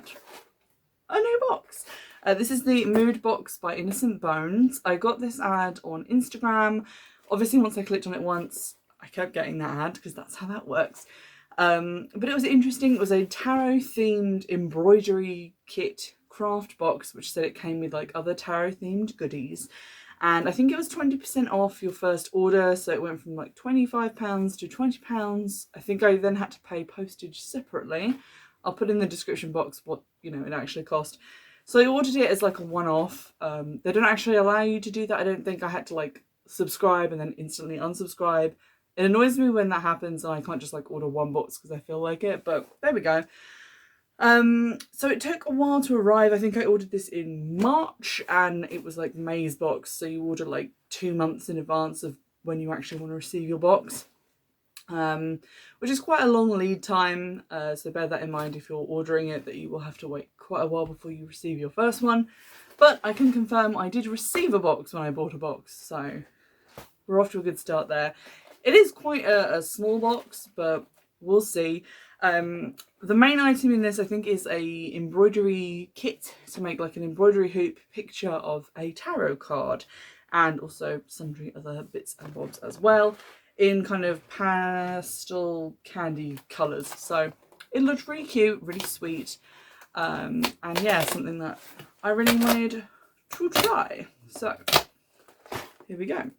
get a new box. This is the Mood Box by Innocent Bones. I got this ad on Instagram. Obviously, once I clicked on it once, I kept getting that ad because that's how that works. But it was interesting. It was a tarot themed embroidery kit craft box, which said it came with like other tarot themed goodies. And I think it was 20% off your first order. So it went from like £25 to £20. I think I then had to pay postage separately. I'll put in the description box what, you know, it actually cost. So I ordered it as like a one-off. They don't actually allow you to do that. I don't think. I had to like subscribe and then instantly unsubscribe. It annoys me when that happens and I can't just like order one box because I feel like it, but there we go. So it took a while to arrive. I think I ordered this in March and it was like May's box. So you order like 2 months in advance of when you actually want to receive your box. Which is quite a long lead time. So bear that in mind if you're ordering it, that you will have to wait quite a while before you receive your first one. But I can confirm I did receive a box when I bought a box. So we're off to a good start there. It is quite a small box, but we'll see. The main item in this, I think, is a embroidery kit to make like an embroidery hoop picture of a tarot card, and also sundry other bits and bobs as well in kind of pastel candy colours. So it looked really cute, really sweet, and yeah, something that I really wanted to try. So here we go.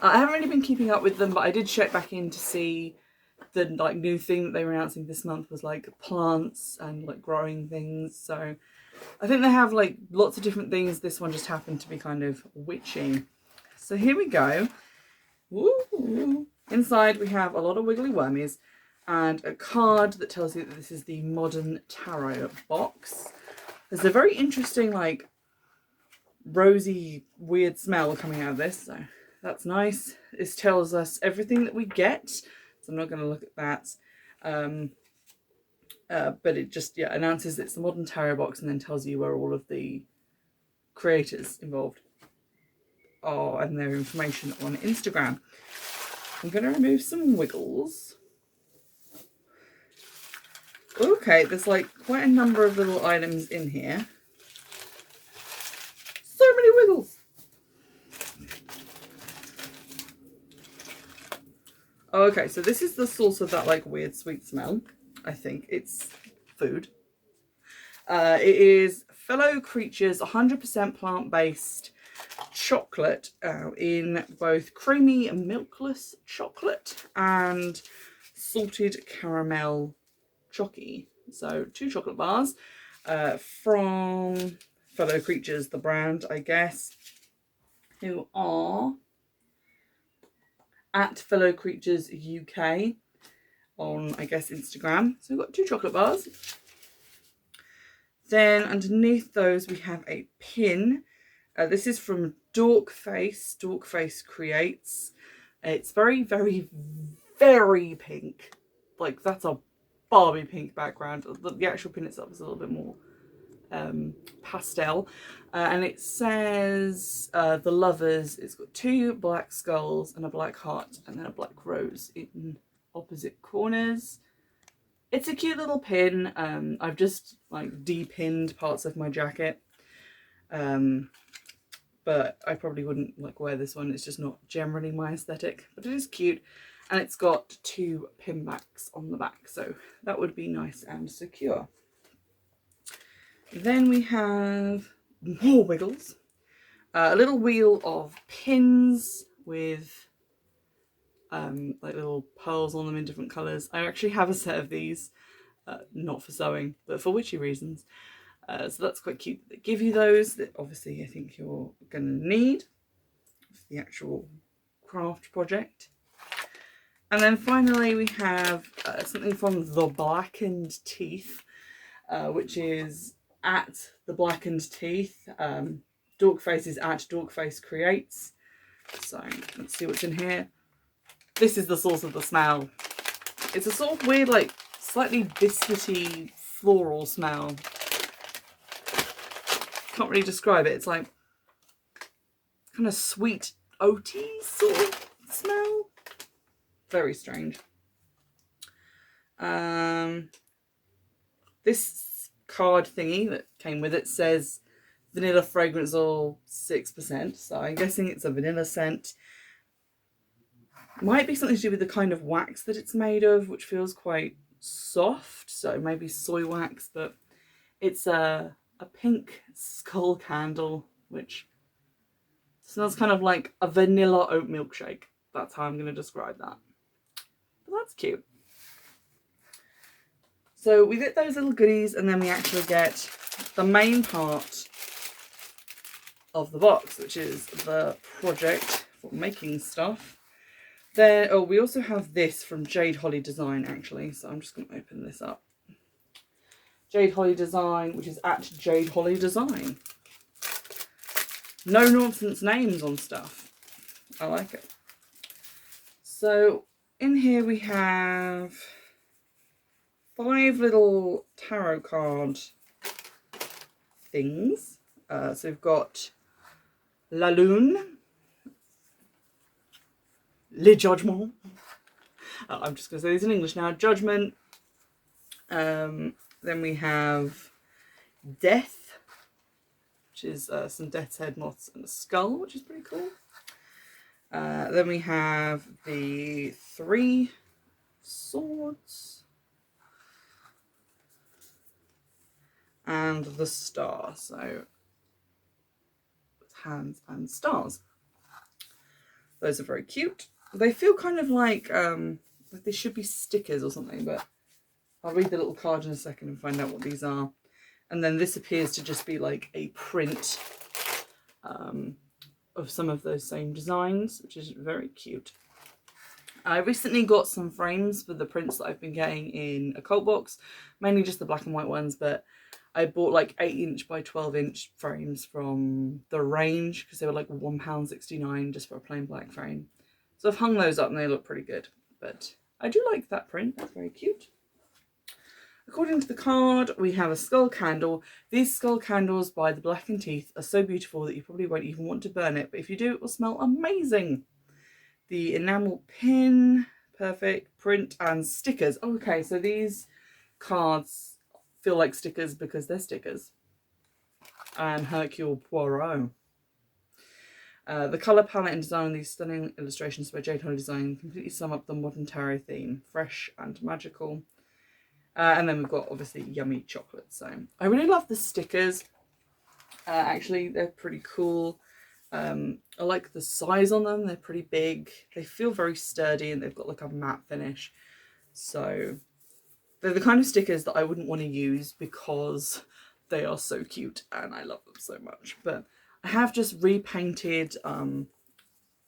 I haven't really been keeping up with them, but I did check back in to see the like new thing that they were announcing this month was like plants and like growing things. So I think they have like lots of different things. This one just happened to be kind of witchy. So here we go. Woo! Inside we have a lot of wiggly wormies and a card that tells you that this is the Modern Tarot box. There's a very interesting like rosy weird smell coming out of this, so that's nice. This tells us everything that we get, so I'm not going to look at that. But it just announces it's the Modern Tarot box and then tells you where all of the creators involved are and their information on Instagram. I'm going to remove some wiggles. Okay, there's like quite a number of little items in here. So many wiggles. Okay, so this is the source of that like weird sweet smell. I think it's food. It is Fellow Creatures 100% plant-based chocolate in both creamy and milkless chocolate and salted caramel chocky. So 2 chocolate bars from Fellow Creatures, the brand, I guess, who are at Fellow Creatures UK on, I guess, Instagram. So we've got 2 chocolate bars. Then underneath those we have a pin. This is from Dorkface. Dorkface Creates. It's very, very, very pink. Like, that's a Barbie pink background. The actual pin itself is a little bit more pastel. And it says The Lovers. It's got 2 black skulls and a black heart and then a black rose in opposite corners. It's a cute little pin. I've just like de-pinned parts of my jacket. But I probably wouldn't like wear this one. It's just not generally my aesthetic, but it is cute. And it's got 2 pin backs on the back, so that would be nice and secure. Then we have more wiggles. A little wheel of pins with like little pearls on them in different colours. I actually have a set of these, not for sewing, but for witchy reasons. So that's quite cute. They give you those that obviously I think you're going to need for the actual craft project. And then finally we have something from The Blackened Teeth, which is at The Blackened Teeth. Dorkface is at Dorkface Creates. So let's see what's in here. This is the source of the smell. It's a sort of weird, like, slightly biscuity floral smell. Can't really describe it. It's like kind of sweet oaty sort of smell. Very strange. This card thingy that came with it says vanilla fragrance oil 6%, so I'm guessing it's a vanilla scent. Might be something to do with the kind of wax that it's made of, which feels quite soft, so maybe soy wax, but it's a pink skull candle, which smells kind of like a vanilla oat milkshake. That's how I'm going to describe that. But that's cute. So we get those little goodies, and then we actually get the main part of the box, which is the project for making stuff. Then, oh, we also have this from Jade Holly Design, actually. So I'm just going to open this up. Jade Holly Design, which is at Jade Holly Design. No nonsense names on stuff. I like it. So in here we have 5 little tarot card things. So we've got La Lune, Le Judgment. I'm just going to say these in English now. Judgment. Then we have Death, which is some death's head moths and a skull, which is pretty cool. Then we have the 3 swords and the star. So hands and stars. Those are very cute. They feel kind of like they should be stickers or something, but I'll read the little card in a second and find out what these are. And then this appears to just be like a print of some of those same designs, which is very cute. I recently got some frames for the prints that I've been getting in a cult box, mainly just the black and white ones, but I bought like 8" by 12" frames from the range because they were like £1.69 just for a plain black frame. So I've hung those up and they look pretty good, but I do like that print. That's very cute. According to the card, we have a skull candle. These skull candles by the Black and Teeth are so beautiful that you probably won't even want to burn it, but if you do, it will smell amazing. The enamel pin, perfect, print and stickers. Okay, so these cards feel like stickers because they're stickers. And Hercule Poirot. The colour palette and design of these stunning illustrations by Jade Holly Design completely sum up the modern tarot theme, fresh and magical. And then we've got obviously yummy chocolate. So I really love the stickers. Actually, they're pretty cool. I like the size on them. They're pretty big. They feel very sturdy and they've got like a matte finish. So they're the kind of stickers that I wouldn't want to use because they are so cute and I love them so much. But I have just repainted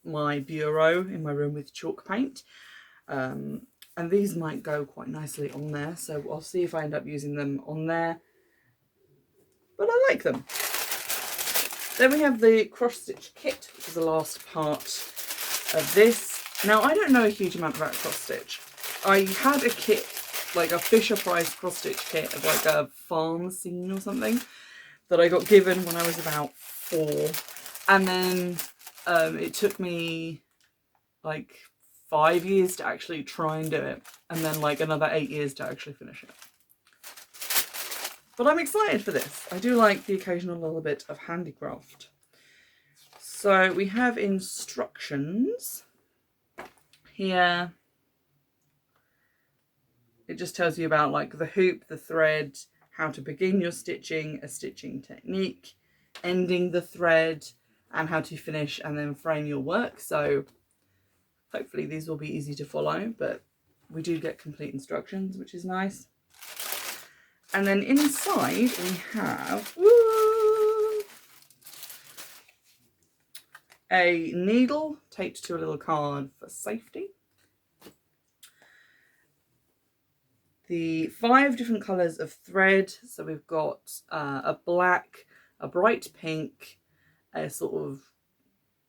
my bureau in my room with chalk paint. And these might go quite nicely on there. So I'll see if I end up using them on there. But I like them. Then we have the cross-stitch kit, which is the last part of this. Now, I don't know a huge amount about cross-stitch. I had a kit, like a Fisher-Price cross-stitch kit of like a farm scene or something that I got given when I was about 4. And then it took me like 5 years to actually try and do it. And then like another 8 years to actually finish it. But I'm excited for this. I do like the occasional little bit of handicraft. So we have instructions here. It just tells you about like the hoop, the thread, how to begin your stitching, a stitching technique, ending the thread, and how to finish and then frame your work. So hopefully these will be easy to follow, but we do get complete instructions, which is nice. And then inside we have a needle taped to a little card for safety. The 5 different colours of thread. So we've got a black, a bright pink, a sort of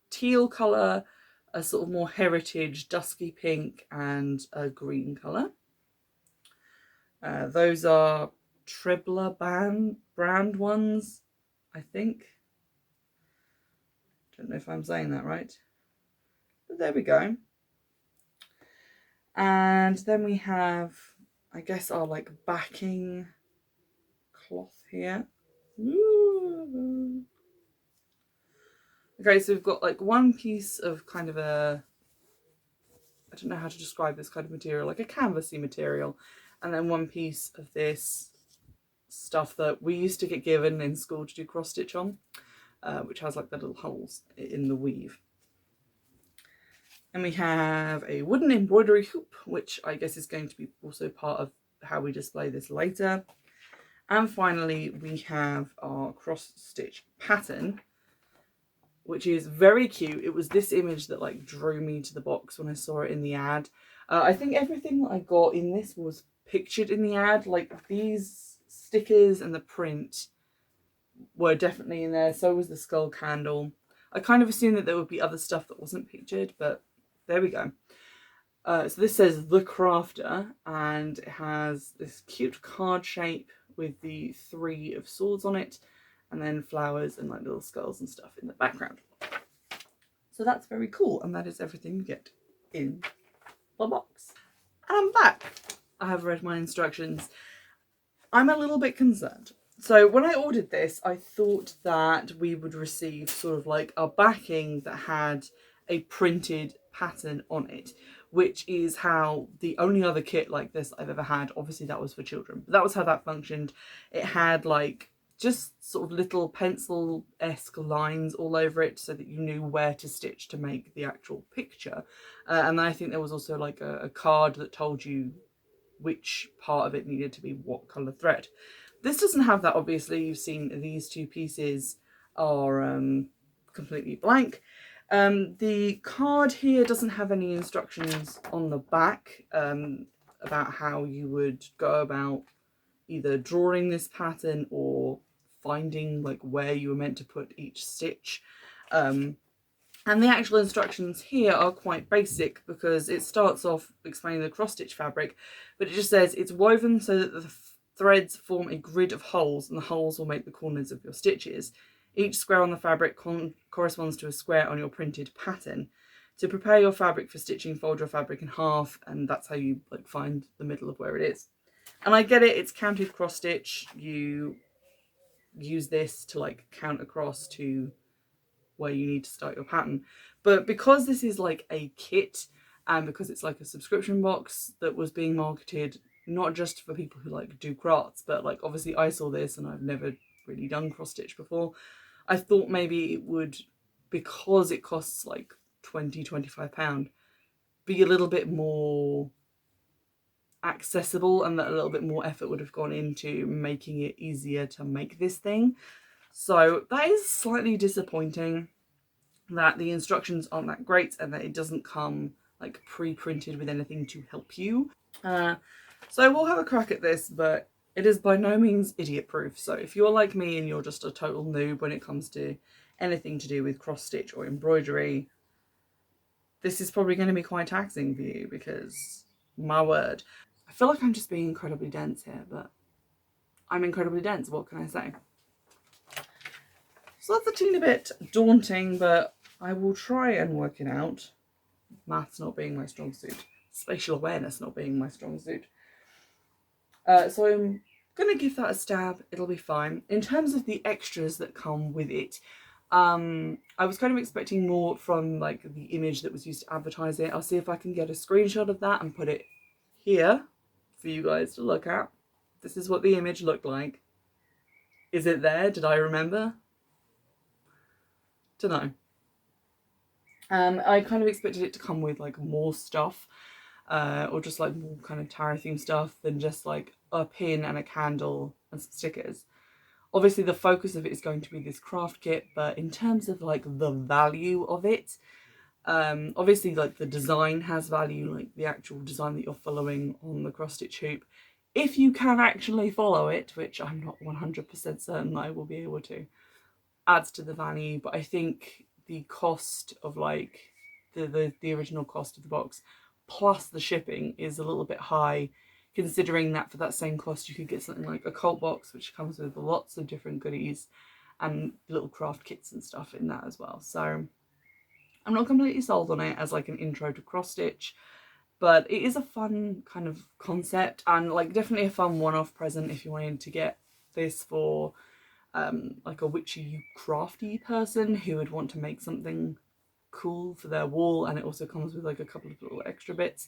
teal colour, a sort of more heritage dusky pink, and a green colour. Those are Trebler brand ones, I think. Don't know if I'm saying that right. But there we go. And then we have, I guess, our like backing cloth here. Ooh. Okay, so we've got like one piece of kind of a, I don't know how to describe this kind of material, like a canvasy material, and then one piece of this stuff that we used to get given in school to do cross stitch on, which has like the little holes in the weave. And we have a wooden embroidery hoop, which I guess is going to be also part of how we display this later. And finally, we have our cross stitch pattern, which is very cute. It was this image that like drew me to the box when I saw it in the ad. I think everything that I got in this was pictured in the ad, like these stickers and the print were definitely in there. So was the skull candle. I kind of assumed that there would be other stuff that wasn't pictured, but there we go. So this says The Crafter, and it has this cute card shape with the 3 of swords on it, and then flowers and like little skulls and stuff in the background. So that's very cool, and that is everything you get in the box. And I'm back. I have read my instructions. I'm a little bit concerned. So when I ordered this, I thought that we would receive sort of like a backing that had a printed pattern on it, which is how the only other kit like this I've ever had, obviously that was for children, but that was how that functioned. It had like just sort of little pencil-esque lines all over it so that you knew where to stitch to make the actual picture. And then I think there was also like a card that told you which part of it needed to be what colour thread. This doesn't have that, obviously. You've seen these 2 pieces are completely blank. The card here doesn't have any instructions on the back about how you would go about either drawing this pattern or finding like where you were meant to put each stitch. And the actual instructions here are quite basic because it starts off explaining the cross stitch fabric, but it just says it's woven so that the threads form a grid of holes, and the holes will make the corners of your stitches. Each square on the fabric corresponds to a square on your printed pattern. To prepare your fabric for stitching, fold your fabric in half, and that's how you like find the middle of where it is. And I get it, it's counted cross stitch. You use this to like count across to where you need to start your pattern. But because this is like a kit, and because it's like a subscription box that was being marketed not just for people who like do crafts, but like obviously I saw this and I've never really done cross stitch before, I thought maybe it would, because it costs like £20-25, be a little bit more accessible, and that a little bit more effort would have gone into making it easier to make this thing. So that is slightly disappointing, that the instructions aren't that great and that it doesn't come like pre-printed with anything to help you. So we'll have a crack at this, but it is by no means idiot proof. So if you're like me and you're just a total noob when it comes to anything to do with cross stitch or embroidery, this is probably going to be quite taxing for you, because my word. I feel like I'm just being incredibly dense here, but I'm incredibly dense, what can I say? So that's a teeny bit daunting, but I will try and work it out. Maths not being my strong suit, spatial awareness not being my strong suit. So I'm going to give that a stab, it'll be fine. In terms of the extras that come with it, I was kind of expecting more from like the image that was used to advertise it. I'll see if I can get a screenshot of that and put it here for you guys to look at. This is what the image looked like. Is it there? Did I remember? Don't know. I kind of expected it to come with like more stuff, or just like more kind of tarot themed stuff than just like a pin and a candle and some stickers. Obviously the focus of it is going to be this craft kit, but in terms of like the value of it, obviously like the design has value, like the actual design that you're following on the cross stitch hoop, if you can actually follow it, which I'm not 100% certain I will be able to, adds to the value. But I think the cost of like the original cost of the box plus the shipping is a little bit high, considering that for that same cost you could get something like a cult box, which comes with lots of different goodies and little craft kits and stuff in that as well. So I'm not completely sold on it as like an intro to cross stitch, but it is a fun kind of concept, and like definitely a fun one-off present if you wanted to get this for like a witchy crafty person who would want to make something cool for their wall, and it also comes with like a couple of little extra bits.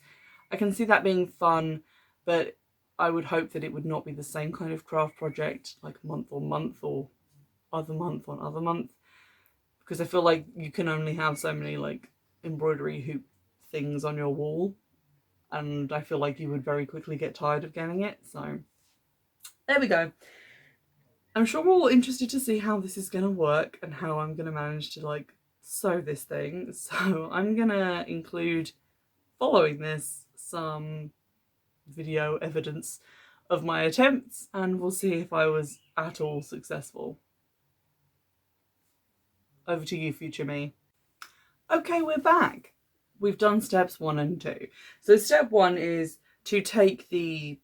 I can see that being fun, but I would hope that it would not be the same kind of craft project like month on month or other month on other month, because I feel like you can only have so many like embroidery hoop things on your wall, and I feel like you would very quickly get tired of getting it. So there we go. I'm sure we're all interested to see how this is going to work and how I'm going to manage to like sew this thing. So I'm going to include, following this, some video evidence of my attempts, and we'll see if I was at all successful. Over to you, future me. Okay, we're back. We've done steps 1 and 2. So step 1 is to take the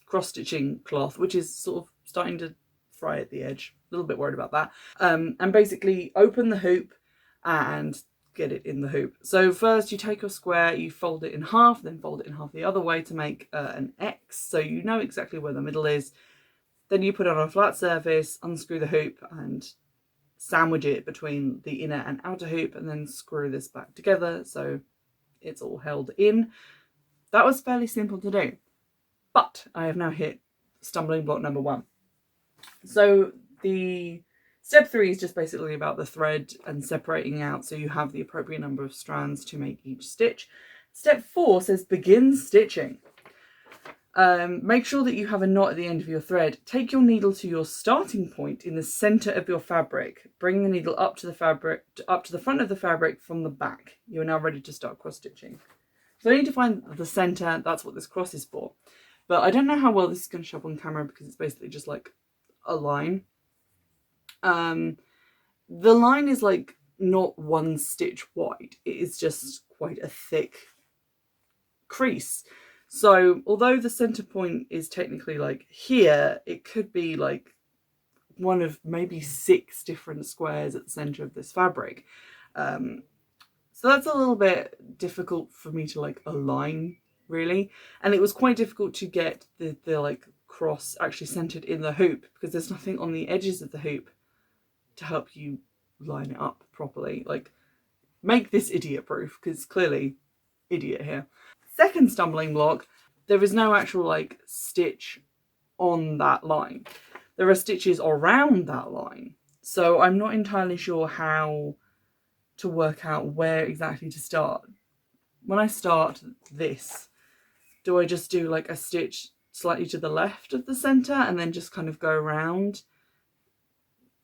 cross-stitching cloth, which is sort of starting to fry at the edge. A little bit worried about that. And basically open the hoop and get it in the hoop. So first you take your square, you fold it in half, then fold it in half the other way to make an X, so you know exactly where the middle is. Then you put it on a flat surface, unscrew the hoop and sandwich it between the inner and outer hoop, and then screw this back together so it's all held in. That was fairly simple to do, but I have now hit stumbling block number 1. So the step 3 is just basically about the thread and separating out so you have the appropriate number of strands to make each stitch. Step 4 says begin stitching. Make sure that you have a knot at the end of your thread. Take your needle to your starting point in the center of your fabric. Bring the needle up to the fabric, up to the front of the fabric from the back. You are now ready to start cross stitching. So I need to find the center. That's what this cross is for. But I don't know how well this is going to show up on camera because it's basically just like a line. The line is like not 1 stitch wide. It is just quite a thick crease. So although the center point is technically like here, it could be like one of maybe 6 different squares at the center of this fabric. So that's a little bit difficult for me to like align, really. And it was quite difficult to get the like cross actually centered in the hoop because there's nothing on the edges of the hoop to help you line it up properly. Like, make this idiot proof, because clearly idiot here. Second stumbling block, there is no actual like stitch on that line. There are stitches around that line. So I'm not entirely sure how to work out where exactly to start. When I start this, do I just do like a stitch slightly to the left of the center and then just kind of go around?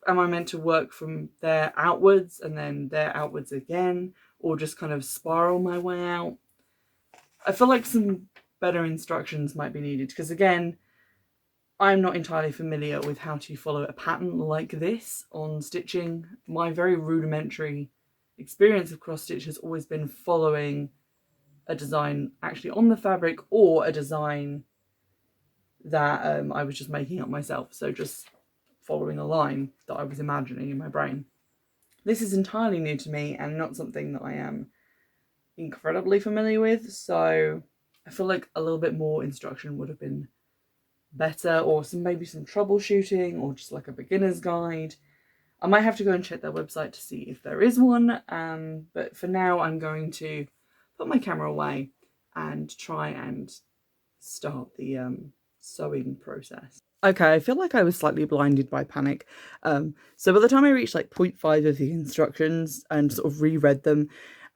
Am I meant to work from there outwards and then there outwards again, or just kind of spiral my way out? I feel like some better instructions might be needed, because again, I'm not entirely familiar with how to follow a pattern like this on stitching. My very rudimentary experience of cross stitch has always been following a design actually on the fabric, or a design that I was just making up myself. So just following a line that I was imagining in my brain. This is entirely new to me and not something that I am incredibly familiar with, so I feel like a little bit more instruction would have been better, or maybe some troubleshooting, or just like a beginner's guide. I might have to go and check their website to see if there is one, but for now I'm going to put my camera away and try and start the sewing process. Okay, I feel like I was slightly blinded by panic. So by the time I reached like 0.5 of the instructions and sort of reread them,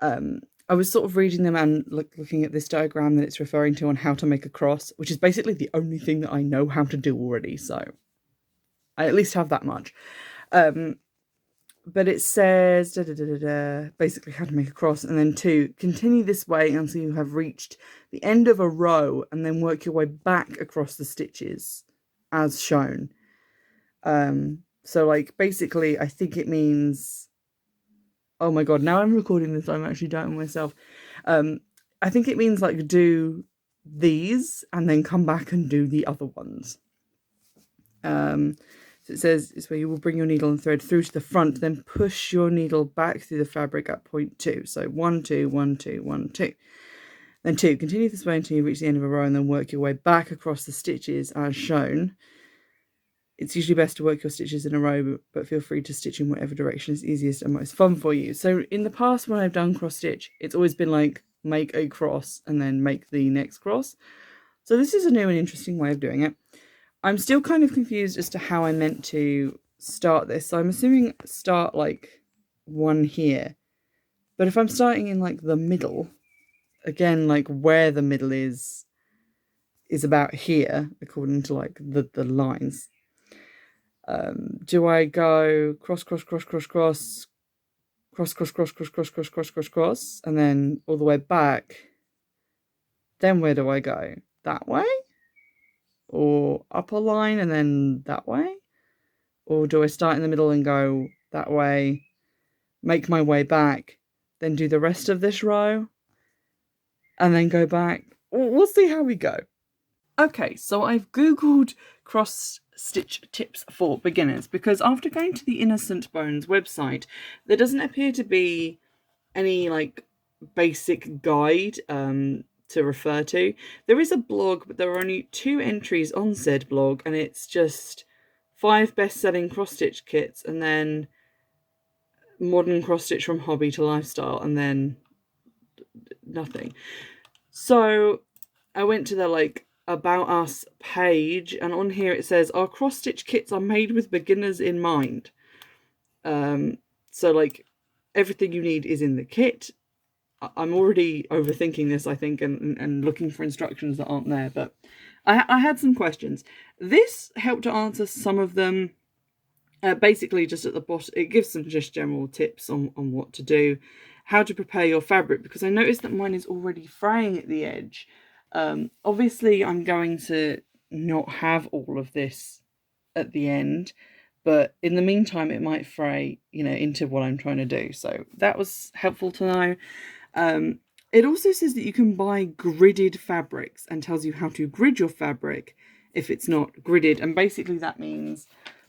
I was sort of reading them and looking at this diagram that it's referring to on how to make a cross, which is basically the only thing that I know how to do already, so I at least have that much. But it says basically how to make a cross, and then 2, continue this way until you have reached the end of a row and then work your way back across the stitches as shown. So like basically I think it means, oh my god, now I'm recording this, I'm actually doubting myself. I think it means like do these and then come back and do the other ones. So it says it's where you will bring your needle and thread through to the front, then push your needle back through the fabric at point 2. So 1, 2, 1, 2, 1, 2. Then 2, continue this way until you reach the end of a row and then work your way back across the stitches as shown. It's usually best to work your stitches in a row, but feel free to stitch in whatever direction is easiest and most fun for you. So in the past when I've done cross stitch, it's always been like make a cross and then make the next cross. So this is a new and interesting way of doing it. I'm still kind of confused as to how I meant to start this. So I'm assuming start like one here. But if I'm starting in like the middle, again, like where the middle is about here, according to like the lines. Do I go cross, cross, cross, cross, cross, cross, cross, cross, cross, cross, cross, cross, cross, cross, and then all the way back? Then where do I go? That way? Or up a line and then that way? Or do I start in the middle and go that way, make my way back, then do the rest of this row, and then go back? We'll see how we go. Okay, so I've googled cross stitch tips for beginners because after going to the Innocent Bones website, there doesn't appear to be any like basic guide to refer to. There is a blog, but there are only 2 entries on said blog, and it's just 5 best-selling cross-stitch kits, and then modern cross-stitch from hobby to lifestyle, and then nothing. So I went to the like About Us page, and on here it says our cross-stitch kits are made with beginners in mind. So like everything you need is in the kit. I'm already overthinking this, I think, and looking for instructions that aren't there, but I had some questions. This helped to answer some of them. Basically, just at the bottom, it gives some just general tips on what to do, how to prepare your fabric, because I noticed that mine is already fraying at the edge. Obviously, I'm going to not have all of this at the end, but in the meantime, it might fray, into what I'm trying to do. So that was helpful to know. It also says that you can buy gridded fabrics and tells you how to grid your fabric if it's not gridded. And basically that means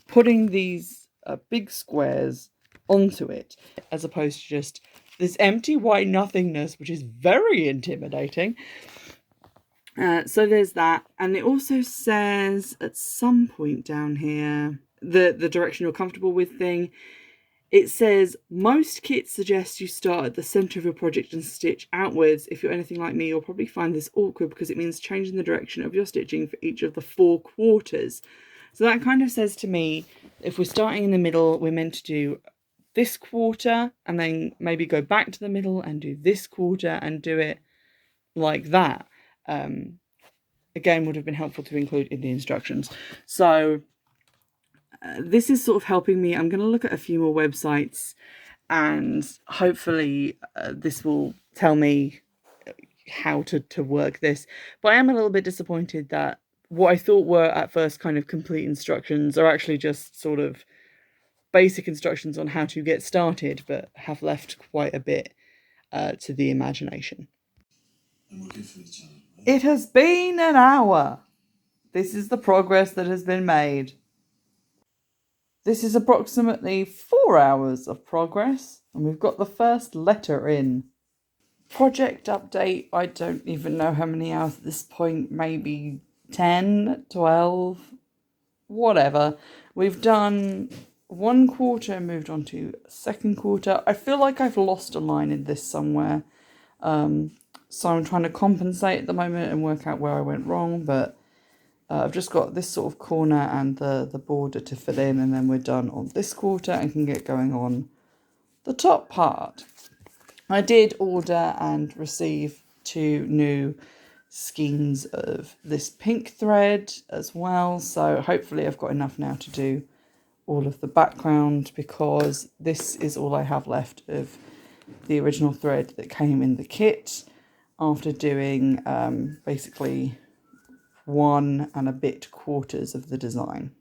putting these big squares onto it as opposed to just this empty white nothingness, which is very intimidating. So there's that. And it also says at some point down here, the direction you're comfortable with thing. It says, most kits suggest you start at the centre of your project and stitch outwards. If you're anything like me, you'll probably find this awkward because it means changing the direction of your stitching for each of the 4 quarters. So that kind of says to me, if we're starting in the middle, we're meant to do this quarter and then maybe go back to the middle and do this quarter and do it like that. Again, would have been helpful to include in the instructions. So this is sort of helping me. I'm going to look at a few more websites and hopefully this will tell me how to work this. But I am a little bit disappointed that what I thought were at first kind of complete instructions are actually just sort of basic instructions on how to get started, but have left quite a bit to the imagination. It has been an hour. This is the progress that has been made. This is approximately 4 hours of progress, and we've got the first letter in. Project update, I don't even know how many hours at this point, maybe 10, 12, whatever. We've done 1 quarter and moved on to 2nd quarter. I feel like I've lost a line in this somewhere, so I'm trying to compensate at the moment and work out where I went wrong, but I've just got this sort of corner and the border to fill in, and then we're done on this quarter and can get going on the top part. I did order and receive 2 new skeins of this pink thread as well, so hopefully I've got enough now to do all of the background, because this is all I have left of the original thread that came in the kit after doing basically 1 and a bit quarters of the design.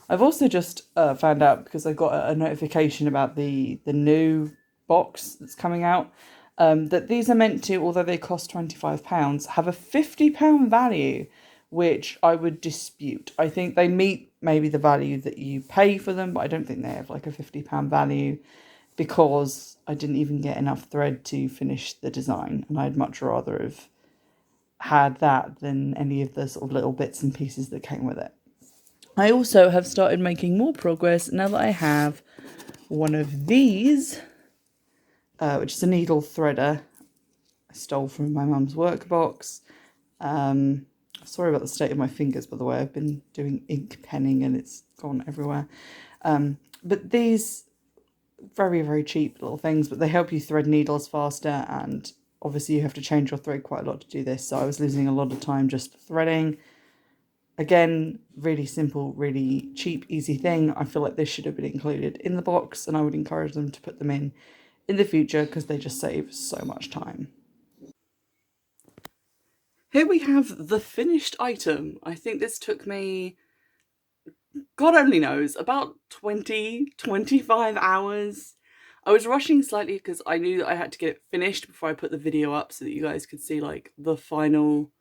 I've also just found out, because I got a notification about the new box that's coming out, that these are meant to, although they cost £25, have a £50 value, which I would dispute. I think they meet maybe the value that you pay for them, but I don't think they have like a £50 value, because I didn't even get enough thread to finish the design, and I'd much rather have had that than any of the sort of little bits and pieces that came with it. I also have started making more progress now that I have one of these, which is a needle threader I stole from my mum's workbox. Sorry about the state of my fingers, by the way. I've been doing ink penning and it's gone everywhere. But these very, very cheap little things, but they help you thread needles faster, and obviously you have to change your thread quite a lot to do this, so I was losing a lot of time just threading. Again, really simple, really cheap, easy thing. I feel like this should have been included in the box, and I would encourage them to put them in the future because they just save so much time. Here we have the finished item. I think this took me, God only knows, about 20-25 hours. I was rushing slightly because I knew that I had to get it finished before I put the video up so that you guys could see like the final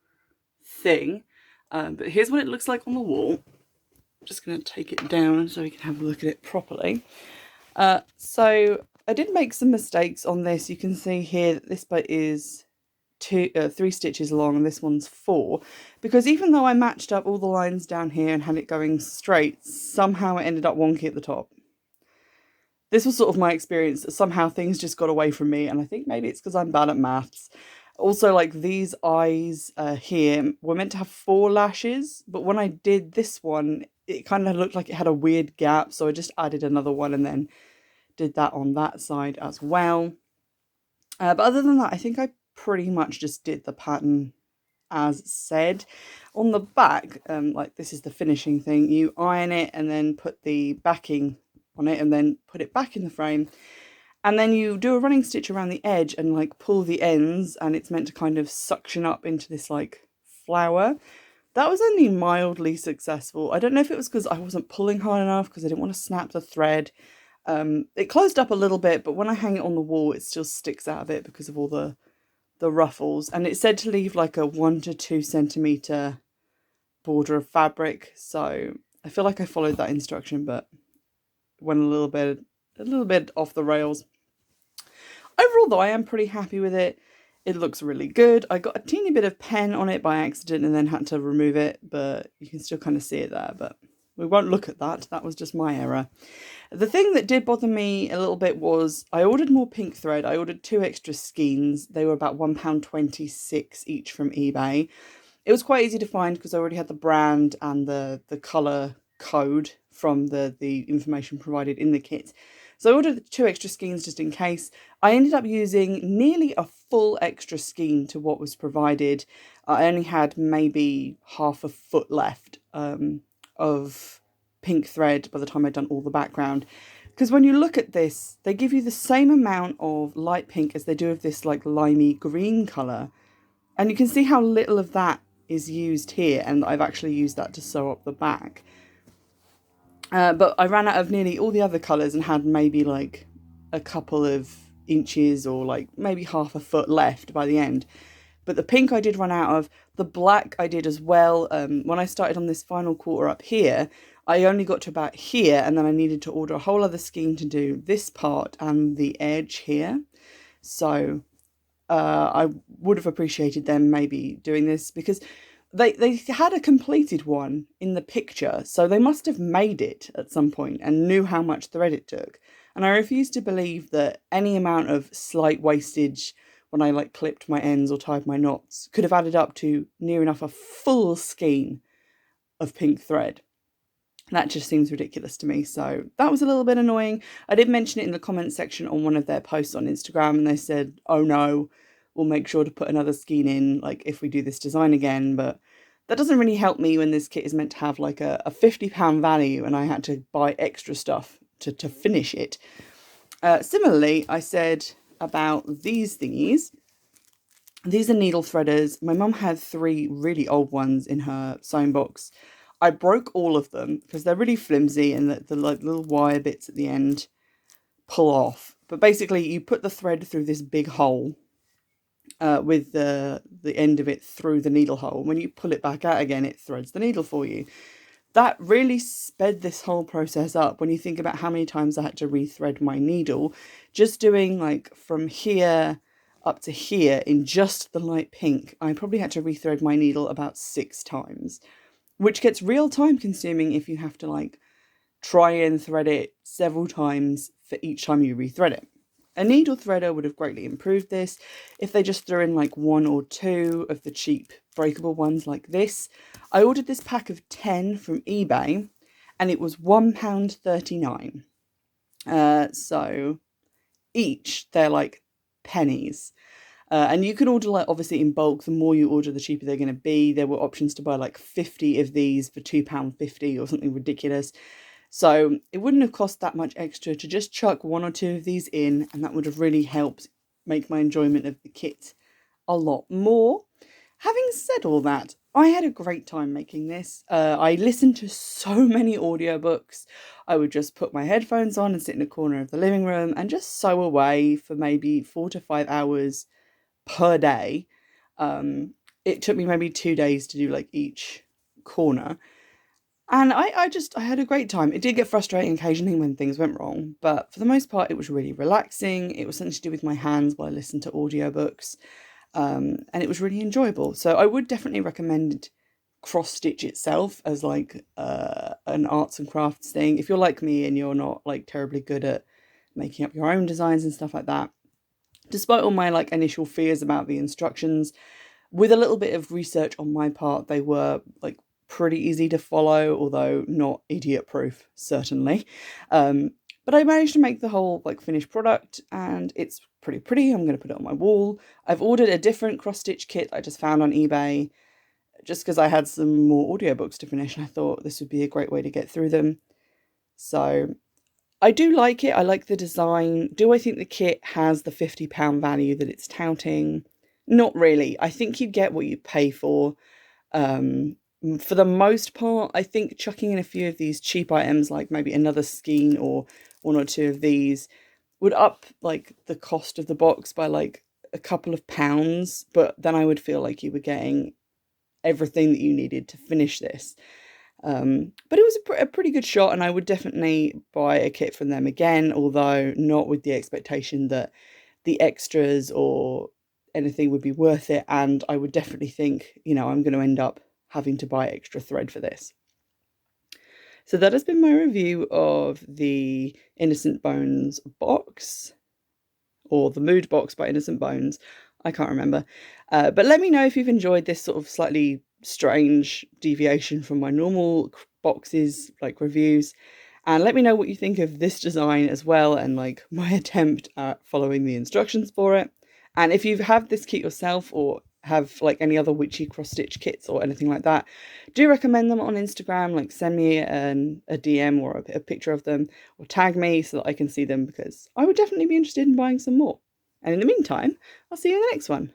thing. But here's what it looks like on the wall. I'm just going to take it down so we can have a look at it properly. So I did make some mistakes on this. You can see here that this bit is 3 stitches long and this one's 4, because even though I matched up all the lines down here and had it going straight, somehow it ended up wonky at the top. This was sort of my experience, that somehow things just got away from me, and I think maybe it's because I'm bad at maths. Also, like, these eyes here were meant to have 4 lashes, but when I did this one, it kind of looked like it had a weird gap, so I just added another one and then did that on that side as well. But other than that, I think I pretty much just did the pattern as said. On the back, like, this is the finishing thing, you iron it and then put the backing on it and then put it back in the frame, and then you do a running stitch around the edge and like pull the ends, and it's meant to kind of suction up into this like flower. That was only mildly successful. I don't know if it was because I wasn't pulling hard enough, because I didn't want to snap the thread. It closed up a little bit, but when I hang it on the wall it still sticks out a bit because of all the ruffles, and it's said to leave like a 1 to 2 centimeter border of fabric, so I feel like I followed that instruction but went a little bit off the rails. Overall though, I am pretty happy with it. It looks really good. I got a teeny bit of pen on it by accident and then had to remove it, but you can still kind of see it there, but we won't look at that. That was just my error. The thing that did bother me a little bit was I ordered more pink thread. I ordered 2 extra skeins. They were about £1.26 each from eBay. It was quite easy to find because I already had the brand and the colour code from the information provided in the kit. So I ordered 2 extra skeins just in case. I ended up using nearly a full extra skein to what was provided. I only had maybe half a foot left of pink thread by the time I'd done all the background. Because when you look at this, they give you the same amount of light pink as they do of this like limey green colour. And you can see how little of that is used here, and I've actually used that to sew up the back. But I ran out of nearly all the other colours and had maybe like a couple of inches or like maybe half a foot left by the end. But the pink I did run out of. The black I did as well. When I started on this final quarter up here, I only got to about here, and then I needed to order a whole other skein to do this part and the edge here. So I would have appreciated them maybe doing this, because they had a completed one in the picture, so they must have made it at some point and knew how much thread it took. And I refuse to believe that any amount of slight wastage when I like clipped my ends or tied my knots could have added up to near enough a full skein of pink thread. That just seems ridiculous to me, so that was a little bit annoying. I did mention it in the comments section on one of their posts on Instagram, and they said, oh no, we'll make sure to put another skein in, like, if we do this design again, but that doesn't really help me when this kit is meant to have like a £50 value and I had to buy extra stuff to finish it. Similarly, I said about these thingies. These are needle threaders. My mum had 3 really old ones in her sewing box. I broke all of them because they're really flimsy, and the like little wire bits at the end pull off. But basically you put the thread through this big hole with the end of it through the needle hole. When you pull it back out again, it threads the needle for you. That really sped this whole process up when you think about how many times I had to rethread my needle. Just doing like from here up to here in just the light pink, I probably had to rethread my needle about 6 times. which gets real time consuming if you have to like try and thread it several times for each time you rethread it. A needle threader would have greatly improved this if they just threw in like 1 or 2 of the cheap breakable ones like this. I ordered this pack of 10 from eBay and it was £1.39. So each they're like pennies. And you can order like obviously in bulk. The more you order, the cheaper they're going to be. There were options to buy like 50 of these for £2.50 or something ridiculous. So it wouldn't have cost that much extra to just chuck 1 or 2 of these in, and that would have really helped make my enjoyment of the kit a lot more. Having said all that, I had a great time making this. I listened to so many audiobooks. I would just put my headphones on and sit in a corner of the living room and just sew away for maybe 4 to 5 hours per day. It took me maybe 2 days to do like each corner. And I had a great time. It did get frustrating occasionally when things went wrong, but for the most part, it was really relaxing. It was something to do with my hands while I listened to audiobooks, and it was really enjoyable. So I would definitely recommend cross stitch itself as like an arts and crafts thing. If you're like me and you're not like terribly good at making up your own designs and stuff like that, despite all my like initial fears about the instructions, with a little bit of research on my part, they were like pretty easy to follow, although not idiot proof, certainly. But I managed to make the whole like finished product and it's pretty pretty. I'm going to put it on my wall. I've ordered a different cross stitch kit I just found on eBay just because I had some more audiobooks to finish and I thought this would be a great way to get through them. So I do like it. I like the design. Do I think the kit has the £50 value that it's touting? Not really. I think you get what you pay for. For the most part, I think chucking in a few of these cheap items, like maybe another skein or 1 or 2 of these, would up like the cost of the box by like a couple of pounds, but then I would feel like you were getting everything that you needed to finish this. But it was a pretty good shot, and I would definitely buy a kit from them again, although not with the expectation that the extras or anything would be worth it. And I would definitely think, I'm going to end up having to buy extra thread for this. So that has been my review of the Innocent Bones box, or the Mood box by Innocent Bones. I can't remember. But let me know if you've enjoyed this sort of slightly strange deviation from my normal boxes, like reviews. And let me know what you think of this design as well, and like my attempt at following the instructions for it. And if you have this kit yourself or have like any other witchy cross stitch kits or anything like that, do recommend them on Instagram. Like send me a DM or a picture of them, or tag me so that I can see them, because I would definitely be interested in buying some more. And in the meantime, I'll see you in the next one.